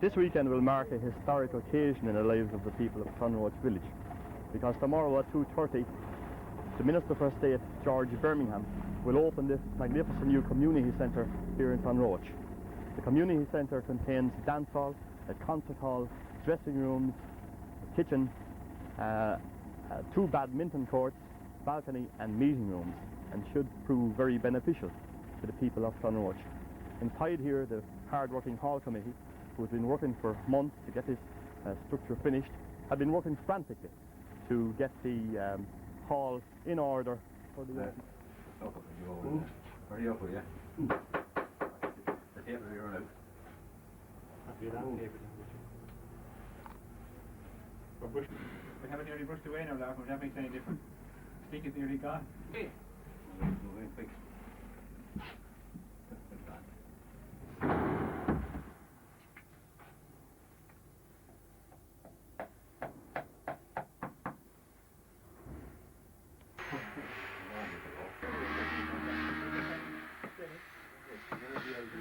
This weekend will mark a historic occasion in the lives of the people of Clonroche village, because tomorrow at 2:30 the Minister for State, George Birmingham, will open this magnificent new community centre here in Clonroche. The community centre contains a dance hall, a concert hall, dressing rooms, a kitchen, 2 badminton courts, balcony and meeting rooms, and should prove very beneficial to the people of Clonroche. Inside here, the hard-working hall committee, who has been working for months to get this structure finished, have been working frantically to get the hall in order for the Hurry up, will you? The table here now. We haven't nearly brushed away now, Larkin. That makes any difference. I think it's nearly gone. Hey.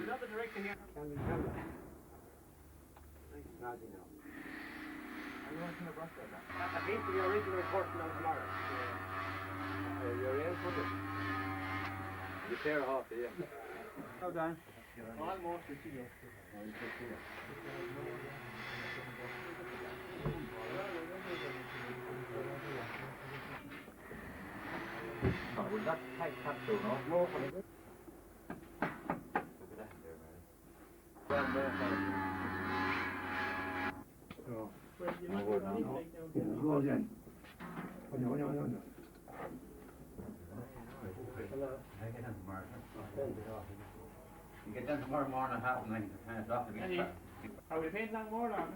Another direction here. Can we come back? Nice snazzy now. I'm going to brush that now. At least the original portion of tomorrow. You're in for it. You tear off, yeah. Well done. Almost to see you. Will that tight capsule, no? No. Go again. You get done tomorrow morning at 9:30, it's off again. Are we paid long more on it?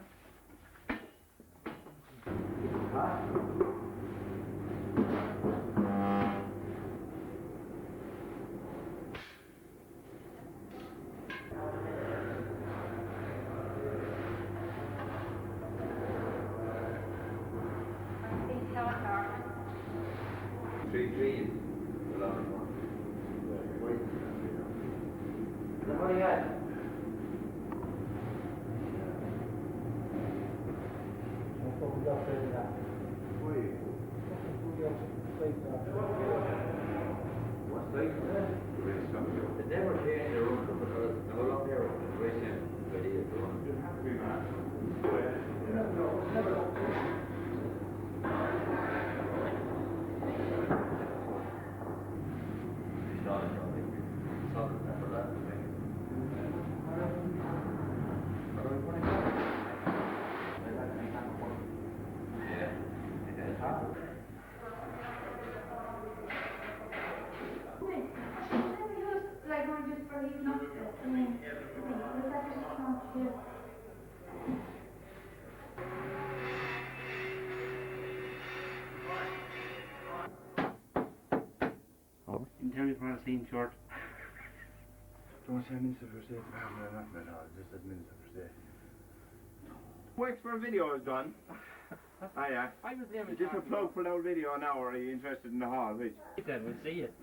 Three trees. What do you have? The never change the room because no longer the way it is. Interior for a scene short. Don't say Minister for State, not at all, just as Minister for State. Works for video is done. Yeah. I was there. Just a plug for our video now, or are you interested in the hall? Which? Then we'll see it.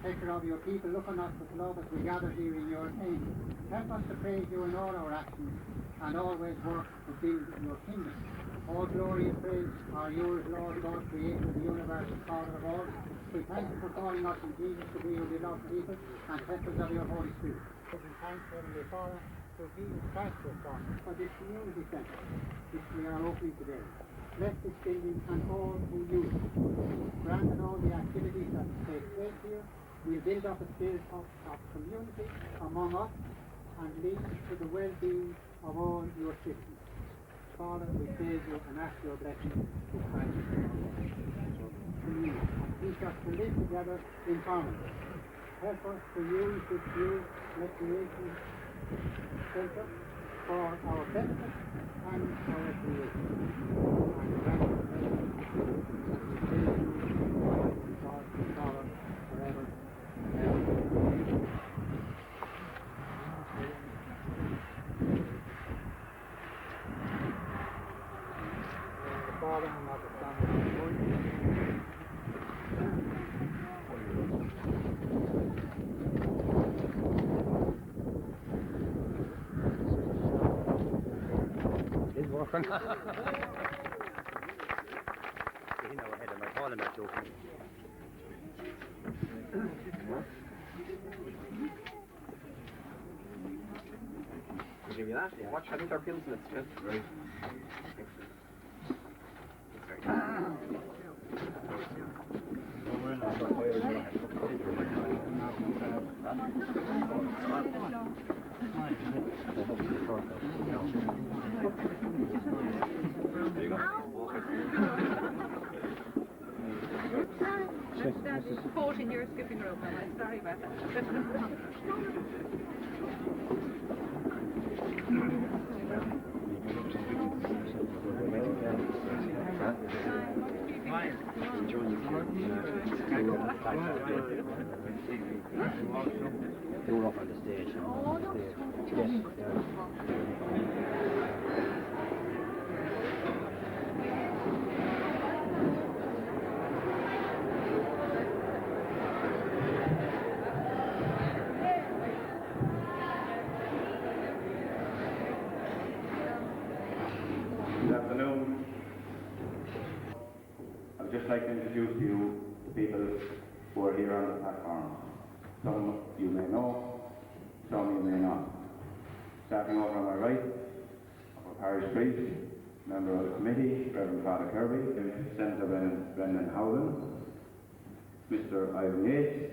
protector of your people, look on us with love as we gather here in your name. Help us to praise you in all our actions and always work to build your kingdom. All glory and praise are yours, Lord God, creator of the universe and Father of all. We thank you for calling us in Jesus to be your beloved people and temples of your Holy Spirit. Giving thanks, Heavenly Father, for Jesus Christ your Son, for this community centre, which we are opening today. Bless this building and all who use it. Grant that all the activities that take place here will build up a spirit of community among us and lead to the well-being of all your citizens. Father, we praise you and ask your blessing to Christ. Communion. Teach us to live together in common. Help us to use this new recreation center for our benefit and our recreation. And grant us blessing that we praise you, God, Father, forever and ever. Father and of the Son and of the Holy Spirit. It's working. You know ahead of my call, I'm not joking. I'll give you that. Yeah. Watch how these are pills in it, Smith. Right. That's 14 years skipping rope, I'm sorry about that. They were up on the stage. Good afternoon. I'd just like to introduce to you the people who are here on the platform. Some you may know, some you may not. Starting over on my right, our parish priest, member of the committee, Reverend Father Kirby, Senator Brendan Howland, Mr. Ivan Yates,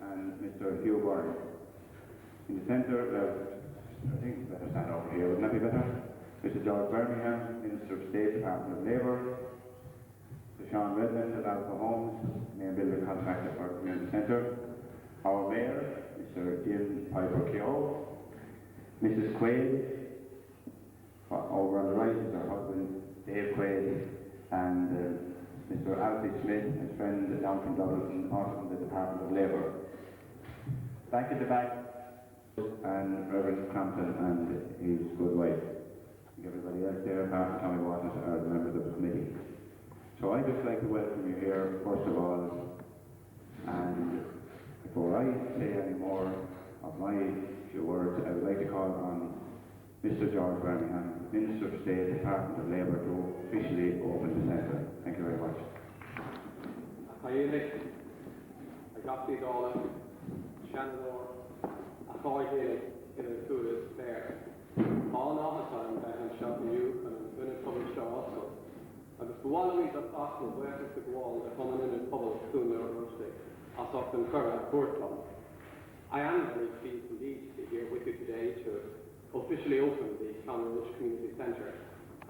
and Mr. Hugh Byrne. In the centre, I think it's better stand over here, wouldn't that be better? Mr. George Birmingham, Minister of State, Department of Labour, Mr. Sean Redmond of Alpha Homes, main builder contractor for Community Centre, our Mayor, Mr. Jim Piper Keogh, Mrs. Quaid, over on the right is her husband, Dave Quaid, and Mr. Alfie Smith, his friend down from Dublin, also from the Department of Labour. Back at the back, and Reverend Crampton and his good wife. Everybody else there, apart from Tommy Watson, are the members of the committee. So I'd just like to welcome you here, first of all, and before I say any more of my few words, I would like to call on Mr. George Birmingham, Minister of State, Department of Labour, to officially open the centre. Thank you very much. I got these all up. Shannon, I thought in a tourist fair. All the time I'm shopping you and I'm going to come and show also. And if the wall of me that's awesome, where is the wall, they're coming in and public soon or Thursday. I'll talk to them for a court club. I am very pleased indeed to be here with you today to officially open the Clonroche Community Centre.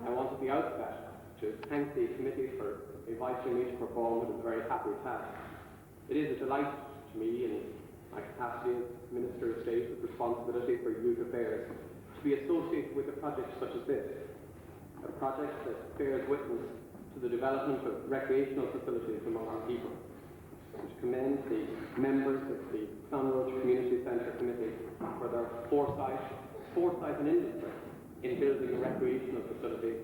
I want at the outset to thank the committee for inviting me to perform what is a very happy task. It is a delight to me in my capacity as Minister of State with responsibility for youth affairs to be associated with a project such as this, a project that bears witness to the development of recreational facilities among our people, and to commend the members of the Clonroche Community Centre Committee for their foresight and industry in building a recreational facility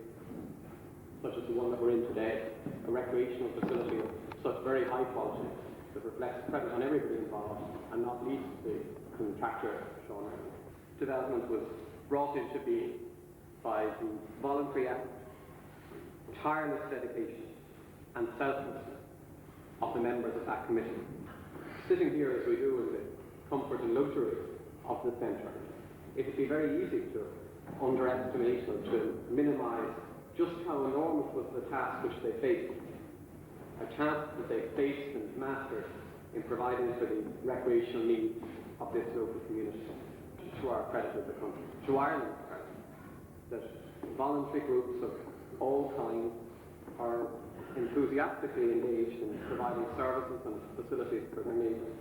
such as the one that we're in today, a recreational facility of such very high quality. that reflects credit on everybody involved, and not least the contractor, Sean Ireland. Development was brought into being by the voluntary effort, tireless dedication and selflessness of the members of that committee. Sitting here as we do in the comfort and luxury of the centre, it would be very easy to underestimate or to minimise just how enormous was the task which they faced, a task that they faced and mastered in providing for the recreational needs of this local community. To our credit as a country, to Ireland's credit, that voluntary groups of all kinds are enthusiastically engaged in providing services and facilities for their neighbours,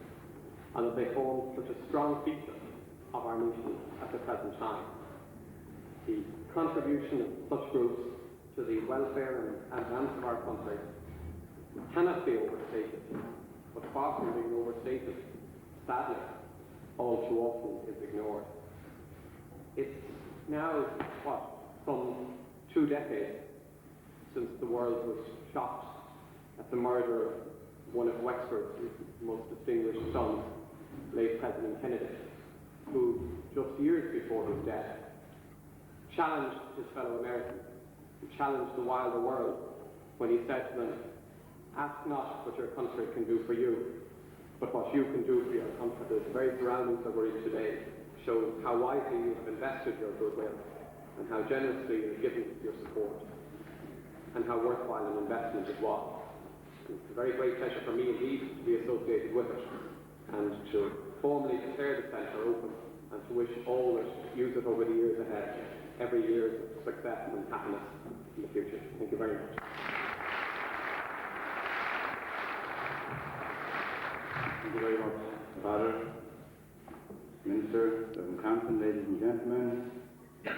and that they form such a strong feature of our nation at the present time. The contribution of such groups to the welfare and advance of our country cannot be overstated, but far from being overstated, sadly, all too often is ignored. It's now, some 2 decades since the world was shocked at the murder of one of Wexford's most distinguished sons, late President Kennedy, who, just years before his death, challenged his fellow Americans, who challenged the wilder world when he said to them, "Ask not what your country can do for you, but what you can do for your country." The very surroundings that we're in today show how wisely you have invested your goodwill and how generously you have given your support and how worthwhile an investment it was. It's a very great pleasure for me indeed to be associated with it and to formally declare the centre open and to wish all that use it over the years ahead every year of success and happiness in the future. Thank you very much. Thank you very much, Father, Minister, Reverend Campton, ladies and gentlemen. At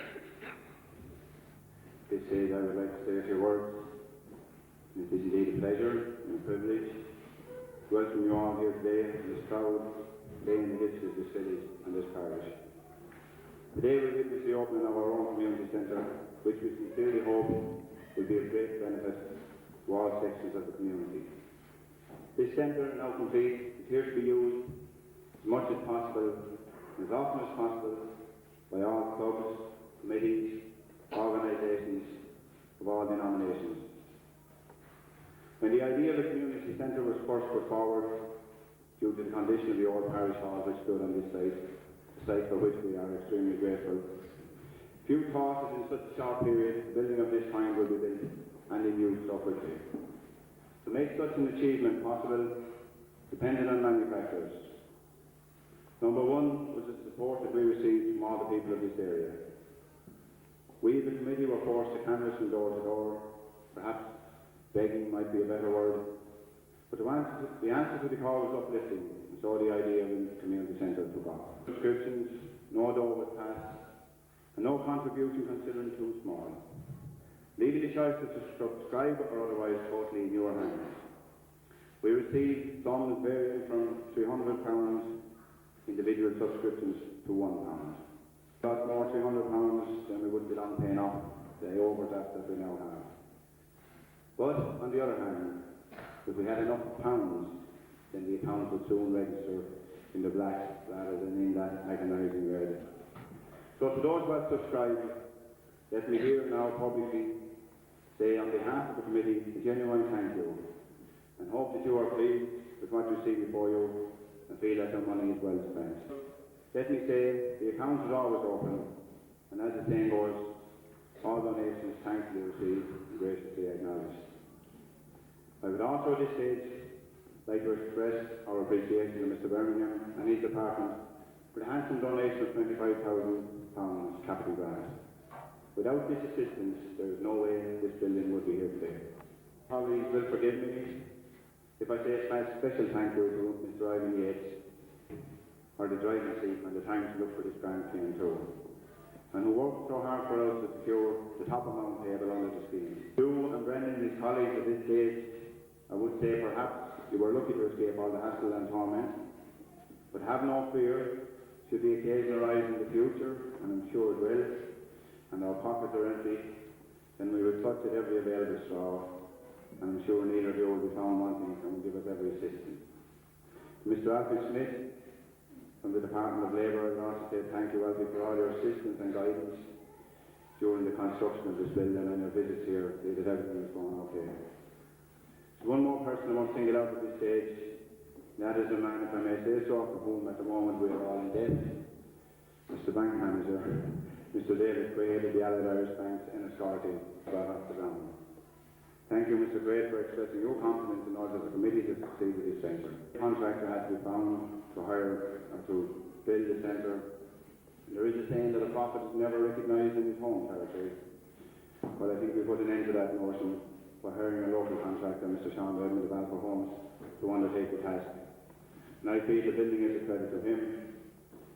this stage, I would like to say a few words. It is indeed a pleasure and a privilege to welcome you all here today in this proud day in the history of this city and this parish. Today we witness the opening of our own community centre, which we sincerely hope will be of great benefit to all sections of the community. This centre, now complete, is here to be used as much as possible, as often as possible, by all clubs, committees, organisations of all denominations. When the idea of the community centre was first put forward, due to the condition of the old parish hall which stood on this site, a site for which we are extremely grateful, few thought that in such a short period, a building of this kind would be built and in use so quickly. To make such an achievement possible depended on manufacturers. Number one was the support that we received from all the people of this area. We as a committee were forced to canvass from door to door, perhaps begging might be a better word, but the answer to the call was uplifting, and so the idea of the community centre took off. Subscriptions, no door was passed, and no contribution considered too small, leaving the choice to subscribe or otherwise totally in your hands. We received sums varying from £300 individual subscriptions to £1. Got more £300 than we would be long paying off the overdraft that we now have. But on the other hand, if we had enough pounds, then the account would soon register in the black rather than in that agonising red. So to those who have subscribed, let me here now publicly say on behalf of the committee a genuine thank you, and hope that you are pleased with what you see before you and feel that your money is well spent. Let me say the account is always open, and as the saying goes, all donations thankfully received and graciously acknowledged. I would also at this stage like to express our appreciation to Mr Birmingham and his department for the handsome donation of £25,000 capital grant. Without this assistance, there is no way this building would be here today. Colleagues will forgive me if I say a special thank you to Mr Ivan Yates for the driving seat and the time to look for this grant came through, and who worked so hard for us to secure the top amount payable under the scheme. You and Brendan and his colleagues at this stage, I would say perhaps you were lucky to escape all the hassle and torment, but have no fear should the occasion arise in the future, and I'm sure it will, and our pockets are empty, then we will clutch at every available straw, and I'm sure neither of you will be found wanting and will give us every assistance. Mr. Alfie Smith from the Department of Labour, I'd also say thank you, Alfie, for all your assistance and guidance during the construction of this building and your visits here. See that everything is going okay. There's one more person I want to single out at this stage. That is a man, if I may say so, for whom at the moment we are all in debt. Mr. Bank Manager, Mr. David Quaid of the Allied Irish Banks in Authority, brought off the ground. Thank you, Mr. Quaid, for expressing your confidence in order for the committee to succeed with this centre. A contractor had to be found to hire or to build the centre. There is a saying that a prophet is never recognised in his home territory. But I think we put an end to that notion by hiring a local contractor, Mr. Sean Redmond of Alpha Homes, to undertake the task. And I feel the building is a credit to him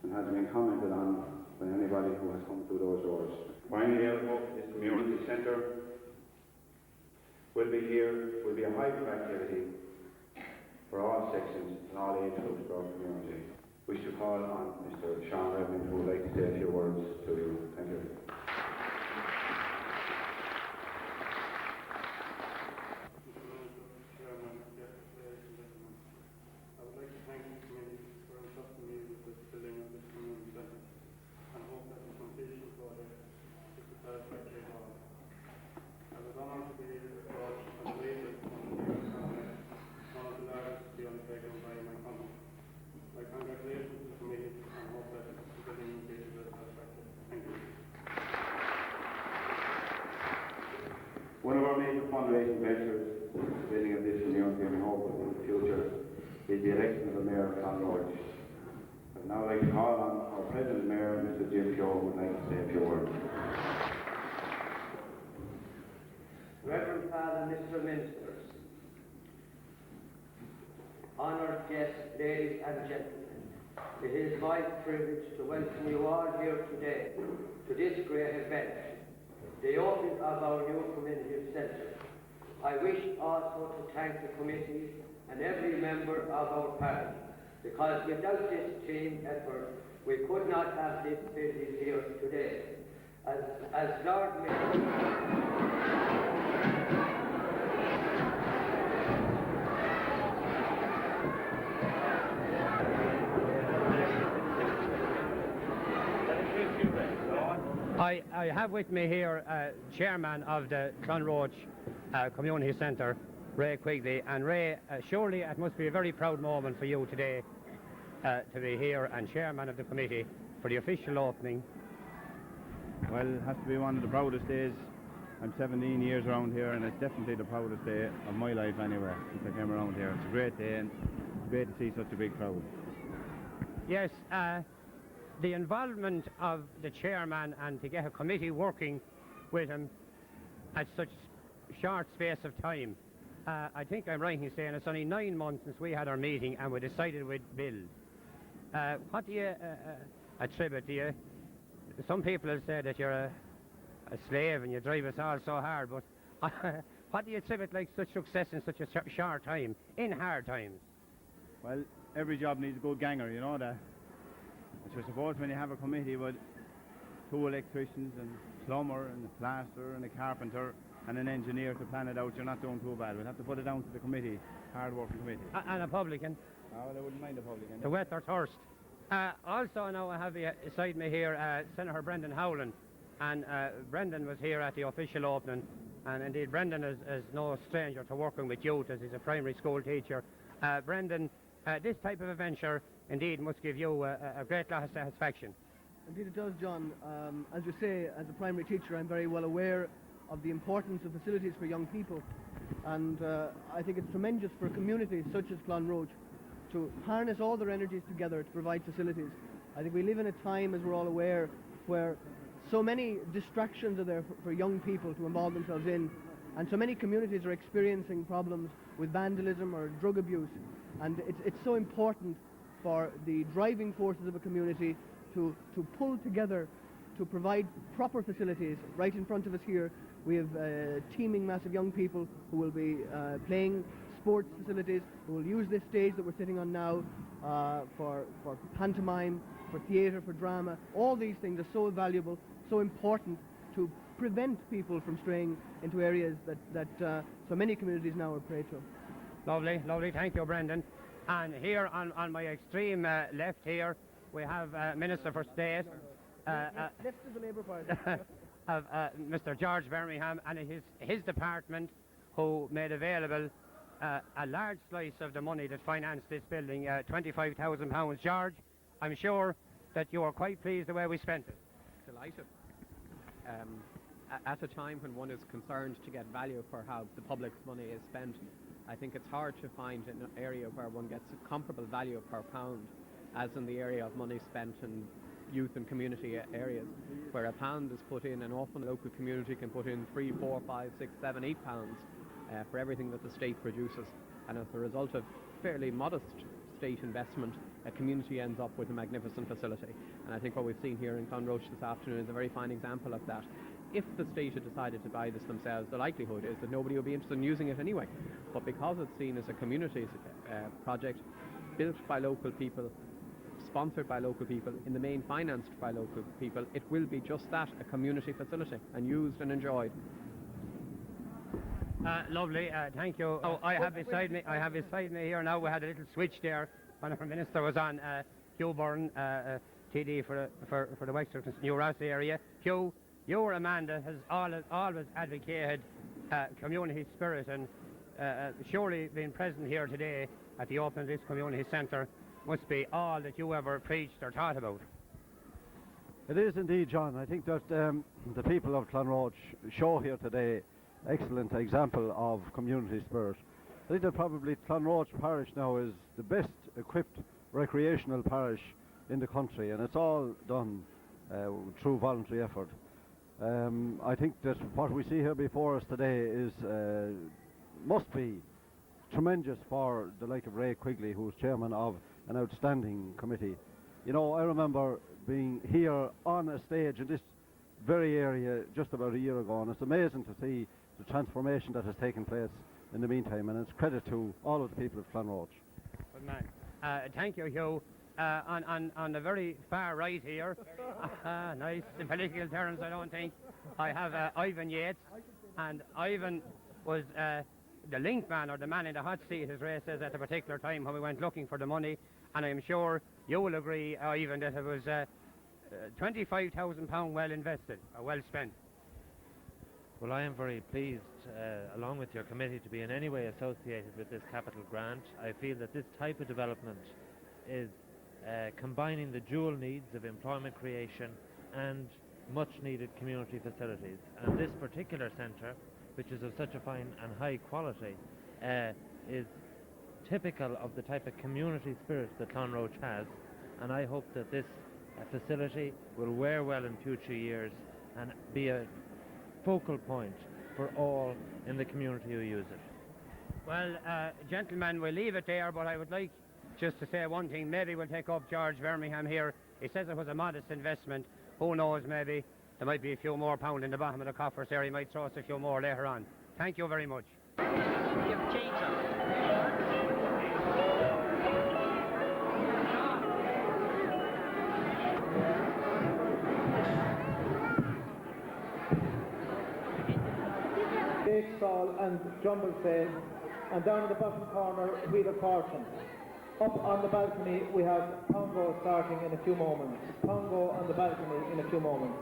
and has been commented on by anybody who has come through those doors. Finally, I hope this community centre will be a hybrid activity for all sections and all age groups of our community. We should call on Mr. Sean Redmond, who would like to say a few words to you. Thank you. One of our major fundraising ventures is the building of this community, and we hope in the future is the election of the Mayor of Clonroche. I'd now like to call on our President Mayor, Mr. Jim Shaw, who would like to say a few words. Reverend Father, Mr. Ministers, honoured guests, ladies and gentlemen, it is my privilege to welcome you all here today to this great event, the opening of our new community centre. I wish also to thank the committee and every member of our party, because without this team effort, we could not have this building here today. As Lord Mayor, I have with me here Chairman of the Clonroche Community Centre, Ray Quigley. And Ray, surely it must be a very proud moment for you today to be here and Chairman of the committee for the official opening. Well, it has to be one of the proudest days. I'm 17 years around here, and it's definitely the proudest day of my life anyway, since I came around here. It's a great day, and it's great to see such a big crowd. Yes, the involvement of the chairman and to get a committee working with him at such short space of time. I think I'm right in saying it's only 9 months since we had our meeting and we decided we'd build. What do you attribute to you? Some people have said that you're a slave and you drive us all so hard, but what do you attribute like such success in such a short time, in hard times? Well, every job needs a good ganger, you know that. So I suppose when you have a committee with 2 electricians and a plumber and a plasterer and a carpenter and an engineer to plan it out, you're not doing too bad. We'll have to put it down to the committee, hard-working committee. And a publican. Oh, well, I wouldn't mind a publican. To wet their thirst. Also now I have beside me here Senator Brendan Howland, and Brendan was here at the official opening, and indeed Brendan is no stranger to working with youth as he's a primary school teacher. Brendan, this type of a venture indeed must give you a great lot of satisfaction. Indeed it does, John. As you say, as a primary teacher, I'm very well aware of the importance of facilities for young people, and I think it's tremendous for communities such as Clonroche to harness all their energies together to provide facilities. I think we live in a time, as we're all aware, where so many distractions are there for young people to involve themselves in, and so many communities are experiencing problems with vandalism or drug abuse, and it's so important for the driving forces of a community to pull together to provide proper facilities. Right in front of us here we have a teeming mass of young people who will be playing sports facilities, who will use this stage that we're sitting on now for pantomime, for theatre, for drama. All these things are so valuable, so important to prevent people from straying into areas that so many communities now are prey to. Lovely, lovely. Thank you, Brendan. And here on my extreme left here, we have Minister for State. Left is the Labour Party. Of Mr. George Birmingham and his department, who made available a large slice of the money that financed this building, £25,000. George, I'm sure that you are quite pleased the way we spent it. Delighted. At a time when one is concerned to get value for how the public's money is spent, I think it's hard to find an area where one gets a comparable value per pound as in the area of money spent in youth and community areas, where a pound is put in, and often a local community can put in 3, 4, 5, 6, 7, 8 pounds for everything that the state produces. And as a result of fairly modest state investment, a community ends up with a magnificent facility. And I think what we've seen here in Clonroche this afternoon is a very fine example of that. If the state had decided to buy this themselves, the likelihood is that nobody would be interested in using it anyway. But because it's seen as a community project, built by local people, sponsored by local people, in the main financed by local people, it will be just that, a community facility, and used and enjoyed. Lovely, thank you. Oh, I have beside me here now. We had a little switch there when our minister was on. Hugh Byrne, TD for the Wexford New Ross area. Hugh, you're a man that has always advocated community spirit, and surely being present here today at the opening of this community centre must be all that you ever preached or thought about. It is indeed, John. I think that the people of Clonroche show here today excellent example of community spirit. I think that probably Clonroche parish now is the best equipped recreational parish in the country, and it's all done through voluntary effort. I think that what we see here before us today is must be tremendous for the like of Ray Quigley, who's chairman of an outstanding committee. You know, I remember being here on a stage in this very area just about a year ago, and it's amazing to see the transformation that has taken place in the meantime, and it's credit to all of the people of Clonroche. Good man. Thank you, Hugh. On the very far right here, nice in political terms, I don't think, I have Ivan Yates, and Ivan was the link man, or the man in the hot seat, as Ray says, at a particular time when we went looking for the money, and I'm sure you will agree, Ivan, that it was £25,000 well invested, or well spent. Well, I am very pleased, along with your committee, to be in any way associated with this capital grant. I feel that this type of development is combining the dual needs of employment creation and much needed community facilities. And this particular centre, which is of such a fine and high quality, is typical of the type of community spirit that Clonroche has, and I hope that this facility will wear well in future years and be a focal point for all in the community who use it. Well, gentlemen, we'll leave it there, but I would like just to say one thing. Maybe we'll take up George Birmingham here. He says it was a modest investment. Who knows, maybe there might be a few more pound in the bottom of the coffers there. He might throw us a few more later on. Thank you very much. Bake stall and jumble sale, and down in the bottom corner Wheel of Fortune. Up on the balcony we have Pongo starting in a few moments. Pongo on the balcony in a few moments.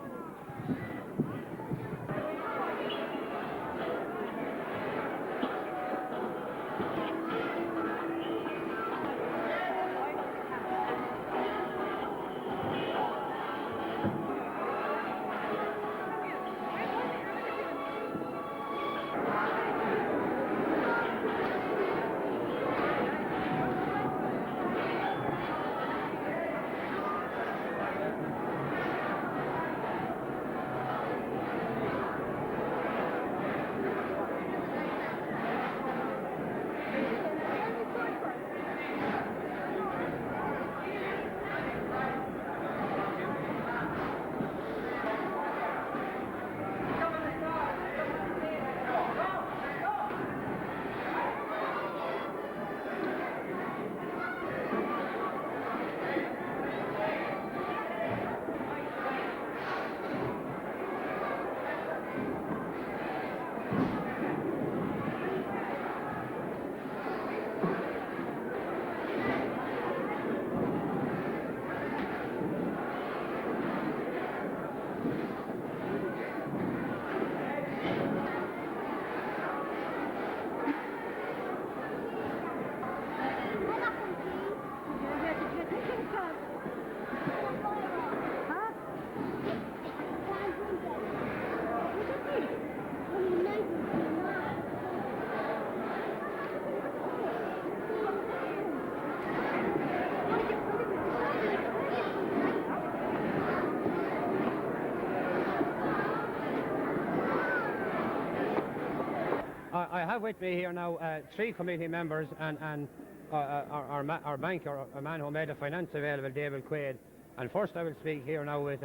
have with me here now 3 committee members and our banker, a man who made the finance available, David Quaid. And first I will speak here now with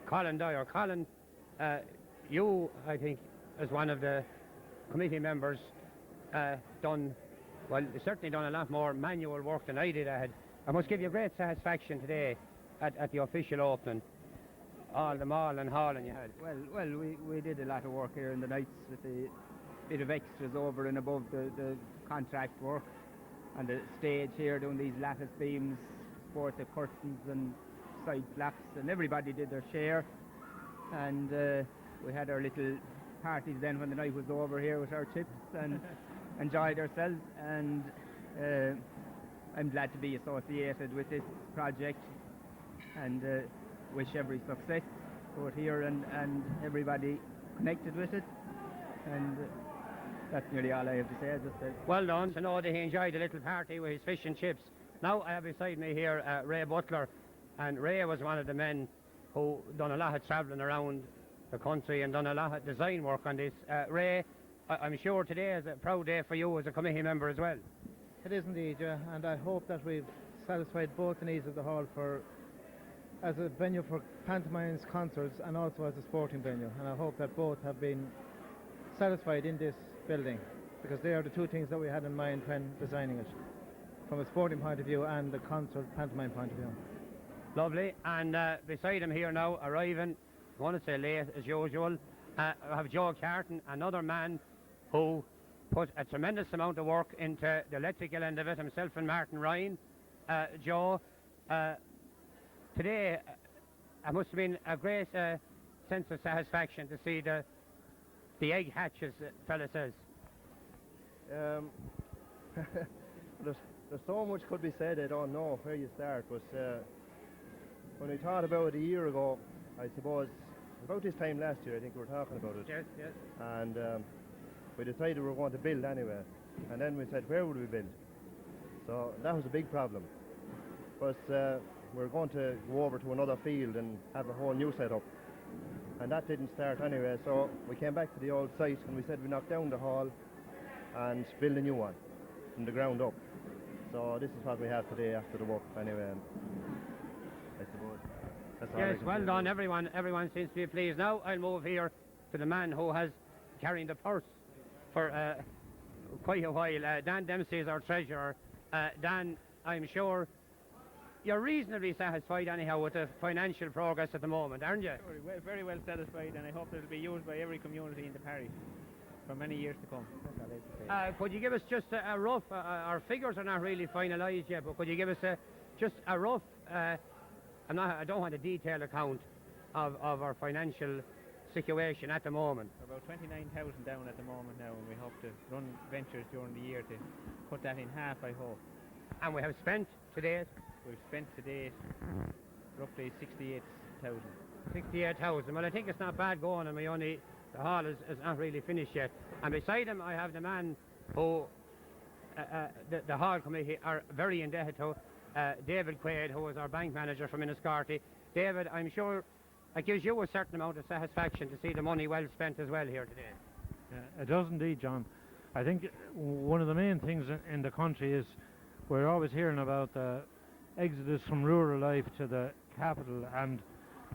Colin Dyer. Colin, you, I think, as one of the committee members, certainly done a lot more manual work than I did. I must give you great satisfaction today at the official opening. All the mall and hauling you had. Well, we did a lot of work here in the nights with the bit of extras over and above the contract work, and the stage here doing these lattice beams, sportive curtains and side flaps, and everybody did their share. And we had our little parties then when the night was over here with our chips and enjoyed ourselves. And I'm glad to be associated with this project, and wish every success both here and everybody connected with it. And that's nearly all I have to say. Well done. To know that he enjoyed a little party with his fish and chips. Now I have beside me here Ray Butler, and Ray was one of the men who done a lot of travelling around the country and done a lot of design work on this. Ray, I'm sure today is a proud day for you as a committee member as well. It is indeed, yeah, and I hope that we've satisfied both the needs of the hall as a venue for pantomimes, concerts, and also as a sporting venue. And I hope that both have been satisfied in this building, because they are the 2 things that we had in mind when designing it, from a sporting point of view and the concert pantomime point of view. Lovely. And beside him here now, arriving, I want to say late as usual, I have Joe Carton, another man who put a tremendous amount of work into the electrical end of it, himself and Martin Ryan. Joe, today it must have been a great sense of satisfaction to see the egg hatches, fella says. There's so much could be said, I don't know where you start, but when we thought about it a year ago, I suppose, about this time last year, I think we were talking about it. Yes, yes. And we decided we were going to build anyway, and then we said, where would we build? So that was a big problem. But we're going to go over to another field and have a whole new setup. And that didn't start anyway, so we came back to the old site and we said we knock down the hall and build a new one from the ground up. So this is what we have today after the work anyway, and I suppose that's all. Yes, well done, everyone seems to be pleased. Now I'll move here to the man who has carrying the purse for quite a while. Dan Dempsey is our treasurer. Dan, I'm sure you're reasonably satisfied anyhow with the financial progress at the moment, aren't you? Sure, very well satisfied, and I hope it will be used by every community in the parish for many years to come. That's all I have to say. Could you give us just a rough, our figures are not really finalised yet, but could you give us just a rough, I don't want a detailed account of our financial situation at the moment? About 29,000 down at the moment now, and we hope to run ventures during the year to cut that in half, I hope. And we have spent to date? We've spent to date roughly 68,000. 68,000. Well, I think it's not bad going, and the hall is not really finished yet. And beside him, I have the man who the hall committee are very indebted to, David Quaid, who is our bank manager from Enniscorthy. David, I'm sure it gives you a certain amount of satisfaction to see the money well spent as well here today. It does indeed, John. I think one of the main things in the country is we're always hearing about the exodus from rural life to the capital, and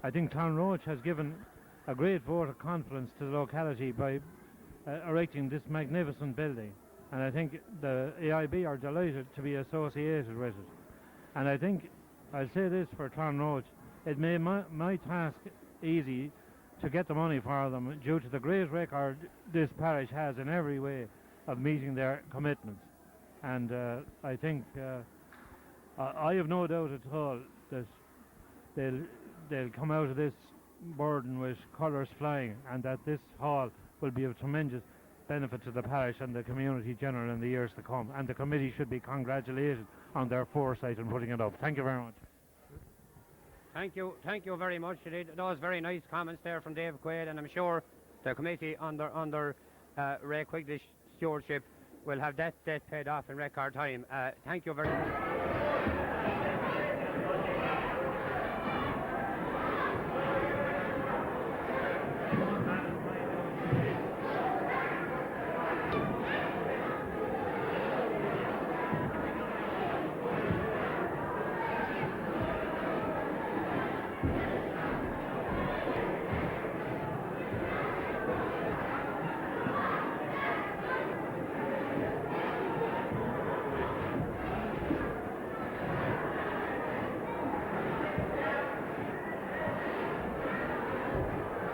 I think Clonroche has given a great vote of confidence to the locality by erecting this magnificent building, and I think the AIB are delighted to be associated with it. And I think I'll say this for Clonroche, it made my task easy to get the money for them due to the great record this parish has in every way of meeting their commitments. And I think I have no doubt at all that they'll come out of this burden with colours flying, and that this hall will be of tremendous benefit to the parish and the community general in the years to come. And the committee should be congratulated on their foresight in putting it up. Thank you very much. Thank you very much. Those very nice comments there from Dave Quaid, and I'm sure the committee under Ray Quigley's stewardship will have that debt paid off in record time. Thank you very much.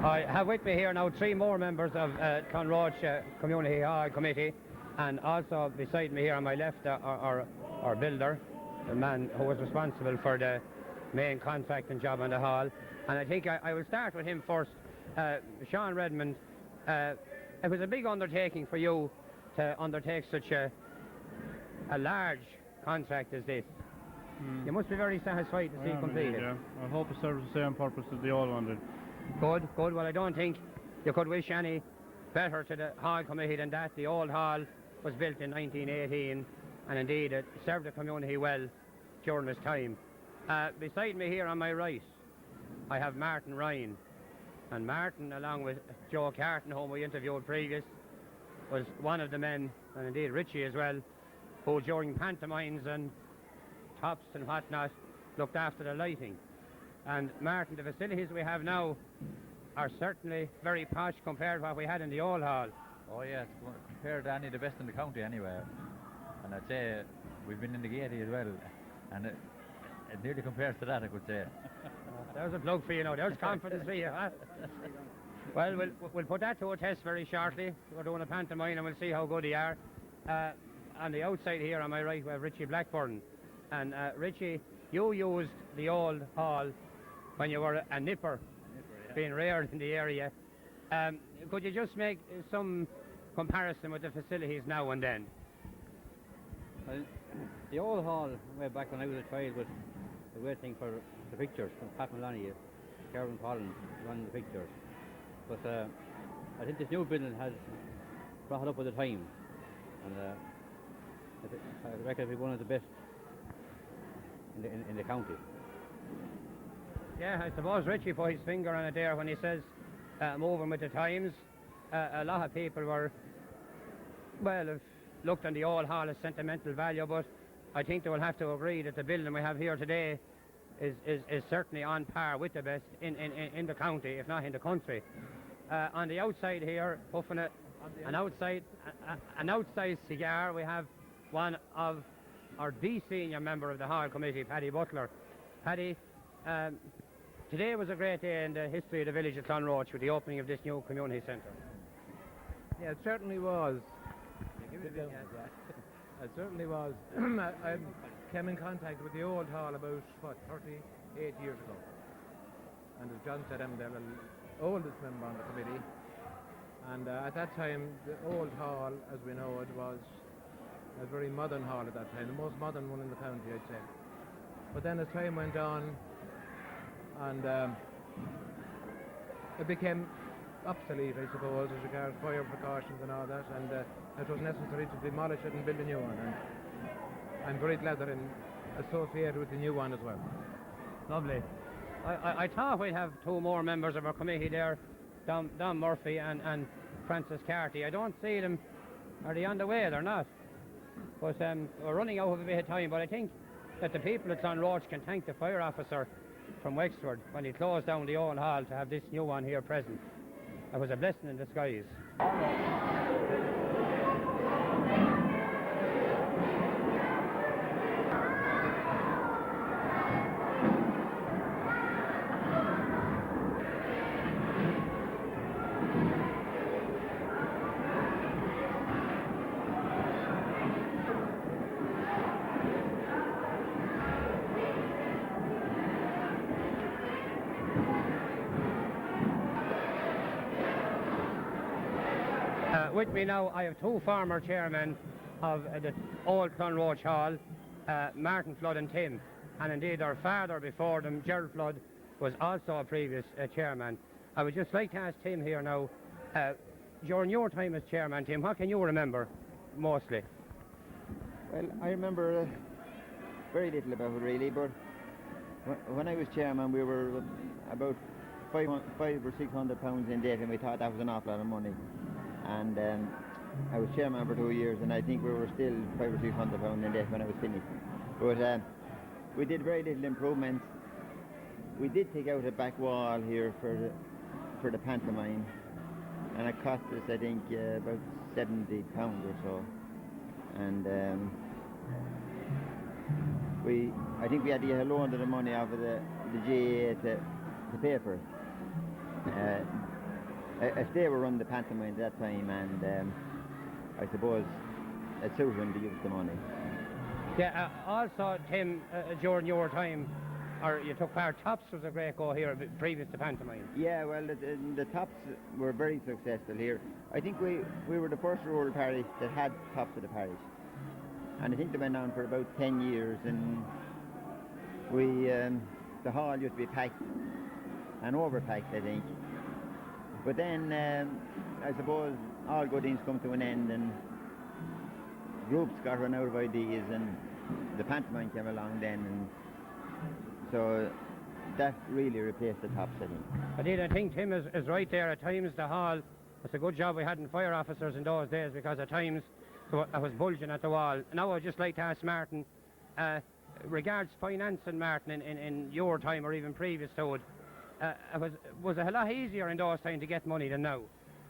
I have with me here now 3 more members of Clonroche Community Hall Committee, and also beside me here on my left our builder, the man who was responsible for the main contracting job on the hall. And I think I will start with him first. Sean Redmond, it was a big undertaking for you to undertake such a large contract as this. You must be very satisfied to see it completed. Yeah. I hope it serves the same purpose as the old one did. Good, good. Well, I don't think you could wish any better to the hall committee than that. The old hall was built in 1918, and indeed it served the community well during this time. Beside me here on my right, I have Martin Ryan. And Martin, along with Joe Carton, whom we interviewed previous, was one of the men, and indeed Richie as well, who during pantomimes and tops and whatnot looked after the lighting. And Martin, the facilities we have now are certainly very posh compared to what we had in the old hall. Oh yes, compared to any of the best in the county anyway. And I'd say we've been in the Gaiety as well, and it nearly compares to that, I could say. There's a plug for you now, there's confidence for you, huh? Well, we'll put that to a test very shortly. We're doing a pantomime and we'll see how good they are. On the outside here on my right we have Richie Blackburn. And Richie, you used the old hall when you were a nipper, being reared in the area. Could you just make some comparison with the facilities now and then? Well, the old hall, way back when I was a child, was a great thing for the pictures from Pat Maloney, Kevin Collins running the pictures. But I think this new building has brought it up with the time, and I reckon it'll be one of the best in the county. Yeah, I suppose Richie put his finger on it there when he says moving with the times. A lot of people were, well, have looked on the old hall as sentimental value, but I think they will have to agree that the building we have here today is certainly on par with the best in the county, if not in the country. On the outside here, puffing an outside cigar, we have one of the senior member of the hall committee, Paddy Butler. Paddy, today was a great day in the history of the village of Clonroche with the opening of this new community centre. Yeah, it certainly was. It certainly was. I came in contact with the old hall about, 38 years ago. And as John said, I'm the oldest member on the committee. And at that time, the old hall, as we know it, was a very modern hall at that time, the most modern one in the county, I'd say. But then as time went on, and it became obsolete, I suppose, as regards fire precautions and all that, and it was necessary to demolish it and build a new one. And I'm very glad that I'm associated with the new one as well. Lovely. I thought we'd have 2 more members of our committee there, Don Murphy and Francis Carty. I don't see them. Are they on the way? They're not. But we're running out of a bit of time, but I think that the people at Clonroche can thank the fire officer from Wexford when he closed down the old hall to have this new one here present. It was a blessing in disguise. With me now, I have 2 former chairmen of the old Clonroche Hall, Martin Flood and Tim. And indeed, their father before them, Gerald Flood, was also a previous chairman. I would just like to ask Tim here now, during your time as chairman, Tim, what can you remember mostly? Well, I remember very little about it really, but when I was chairman, we were about £500 or £600 in debt, and we thought that was an awful lot of money. And I was chairman for 2 years, and I think we were still £500 or £600 in debt when I was finished. But we did very little improvements. We did take out a back wall here for the pantomime, and it cost us, I think, about £70 or so. And I think we had to get a loan of the money off of the GAA to pay for it. if they were running the pantomime at that time, and I suppose it suited him to use the money. Yeah, also, Tim, during your time, or you took part, Tops was a great go here previous to pantomime. Yeah, well, the Tops were very successful here. I think we were the first rural parish that had Tops of the parish. And I think they went on for about 10 years, and the hall used to be packed and overpacked, I think. But then, I suppose, all good things come to an end, and groups got run out of ideas, and the pantomime came along then, and so that really replaced the Tops, I think. I think Tim is right there. At times the hall, it's a good job we hadn't fire officers in those days, because at times I was bulging at the wall. Now I'd just like to ask Martin, regards financing, Martin, in your time or even previous to it, was it a lot easier in those times to get money than now?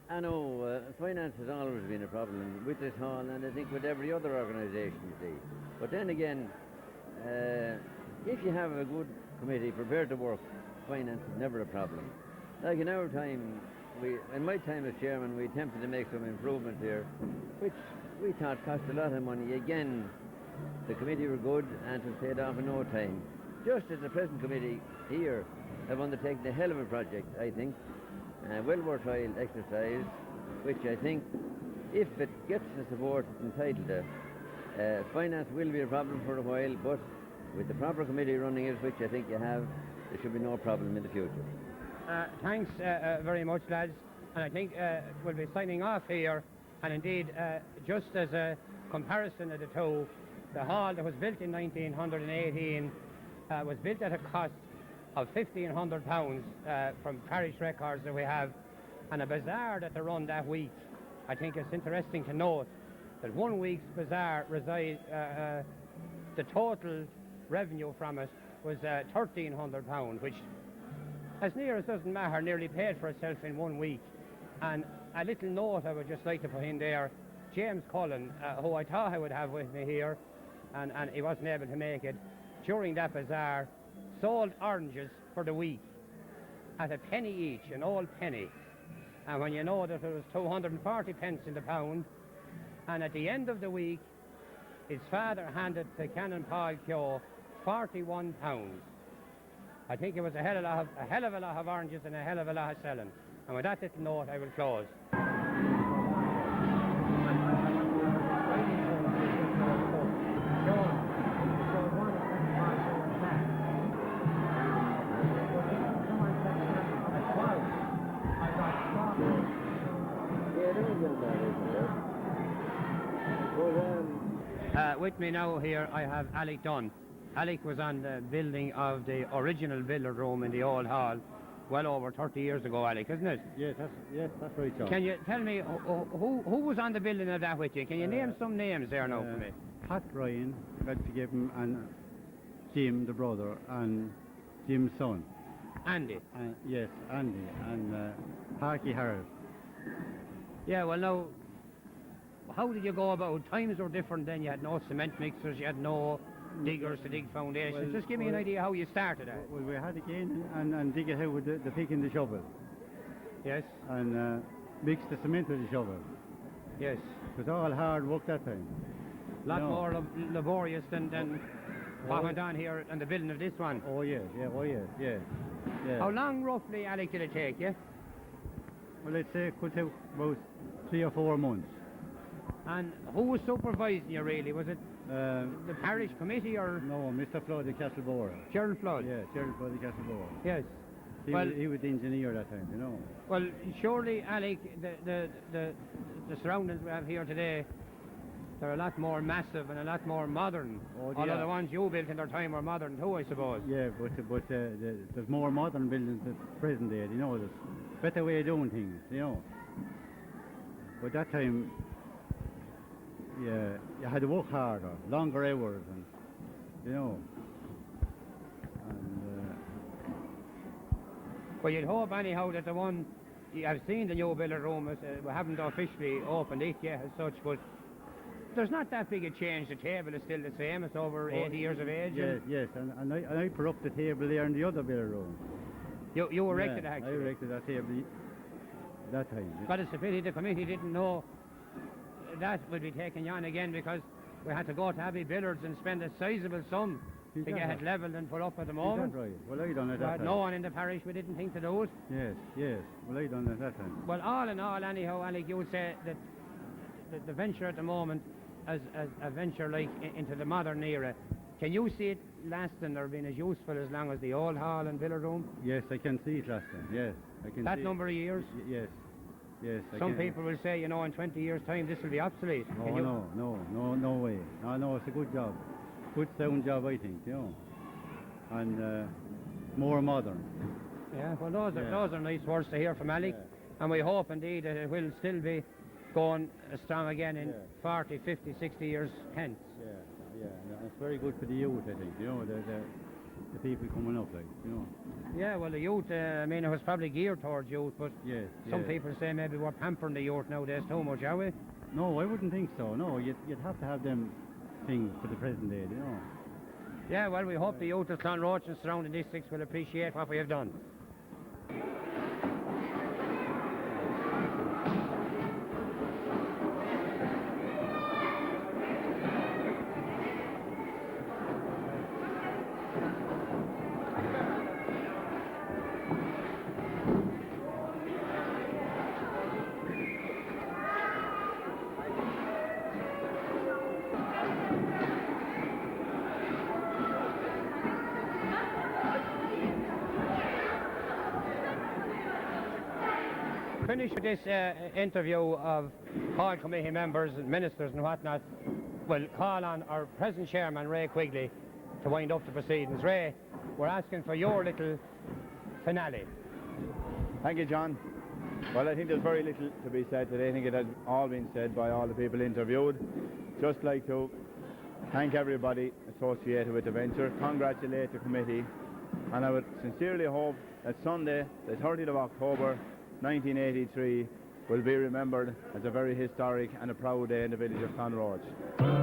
I know, finance has always been a problem with this hall, and I think with every other organisation, you see. But then again, if you have a good committee prepared to work, finance is never a problem. Like in our time, in my time as chairman, we attempted to make some improvements here, which we thought cost a lot of money. Again, the committee were good and it was paid off in no time. Just as the present committee here have undertaken a hell of a project, I think. Well worthwhile exercise, which I think, if it gets the support it's entitled to, finance will be a problem for a while, but with the proper committee running it, which I think you have, there should be no problem in the future. Thanks very much, lads. And I think we'll be signing off here. And indeed, just as a comparison of the two, the hall that was built in 1918 was built at a cost of £1,500 from parish records that we have, and a bazaar that they run that week. I think it's interesting to note that 1 week's bazaar the total revenue from it was £1,300, which, as near as doesn't matter, nearly paid for itself in 1 week. And a little note I would just like to put in there, James Cullen, who I thought I would have with me here, and he wasn't able to make it, during that bazaar, sold oranges for the week at a penny each, an old penny. And when you know that it was 240 pence in the pound, and at the end of the week, his father handed to Canon Paul Keogh £41. I think it was a hell of a lot of oranges and a hell of a lot of selling. And with that little note, I will close. With me now here I have Alec Dunn. Alec was on the building of the original billiard room in the old hall well over 30 years ago, Alec, isn't it? Yes, that's right, John. Can you tell me who was on the building of that with you? Can you name some names there now for me? Pat Ryan, God forgive him, and Jim, the brother, and Jim's son. Andy? Yes, Andy, and Parky Harris. Yeah, well now, how did you go about? Times were different then. You had no cement mixers, you had no diggers to dig foundations. Well, just give me an idea how you started out. Well, we had to get in and dig it out with the pick and the shovel. Yes. And mix the cement with the shovel. Yes. It was all hard work that time. A lot more laborious than what went on here on the building of this one. Oh yes, yeah. How long roughly, Alec, did it take you? Well, I'd say it could take about 3 or 4 months. And who was supervising you really? Was it the parish committee or? No, Mr. Flood of Castleborough. Gerald Flood? Yeah, Gerald Flood of Castleborough. Yes. He was the engineer that time, you know. Well, surely, Alec, the surroundings we have here today, they're a lot more massive and a lot more modern. Although the ones you built in their time were modern too, I suppose. Yeah, but there's more modern buildings at present day, you know. There's better way of doing things, you know. But that time, yeah, you had to work harder, longer hours, and you know. And well, you'd hope anyhow that the one I've seen the new billiard room. We haven't officially opened it yet as such, but there's not that big a change. The table is still the same. It's over 80 years of age. Yes, and I put up the table there in the other billiard room. You erected actually. I erected that table that time. But it's a pity the committee didn't know that would be taken on again, because we had to go to Abbey Billards and spend a sizable sum Is to that get right? it levelled and put up at the Is moment. that right? Well, I done it We that had time. no one in the parish, we didn't think to do it. Yes. Well, I done it that time. Well, all in all, anyhow, Alec, you would say that the venture at the moment, as a venture like into the modern era, can you see it lasting or being as useful as long as the old hall and billiard room? Yes, I can see it lasting. Yes, I can That see number of years? Yes. I Some can. people will say, in 20 years' time, this will be obsolete. Oh, Can you- no way. No, it's a good job. Good sound job, I think, And more modern. Yeah, well, those are nice words to hear from Alec. And we hope, indeed, that it will still be going strong again in 40, 50, 60 years hence. Yeah, and it's very good for the youth, I think, the people coming up, Yeah, well, the youth, it was probably geared towards youth, but some yes. people say maybe we're pampering the youth nowadays too much, are we? No, I wouldn't think so. No, you'd have to have them things for the present day, Yeah, well, we hope the youth of Clonroche and surrounding districts will appreciate what we have done. Finish with this interview of hall committee members and ministers and whatnot. We'll call on our present chairman, Ray Quigley, to wind up the proceedings. Ray, we're asking for your little finale. Thank you, John. Well, I think there's very little to be said today. I think it has all been said by all the people interviewed. Just like to thank everybody associated with the venture, congratulate the committee, and I would sincerely hope that Sunday, the 30th of October, 1983, will be remembered as a very historic and a proud day in the village of Clonroche.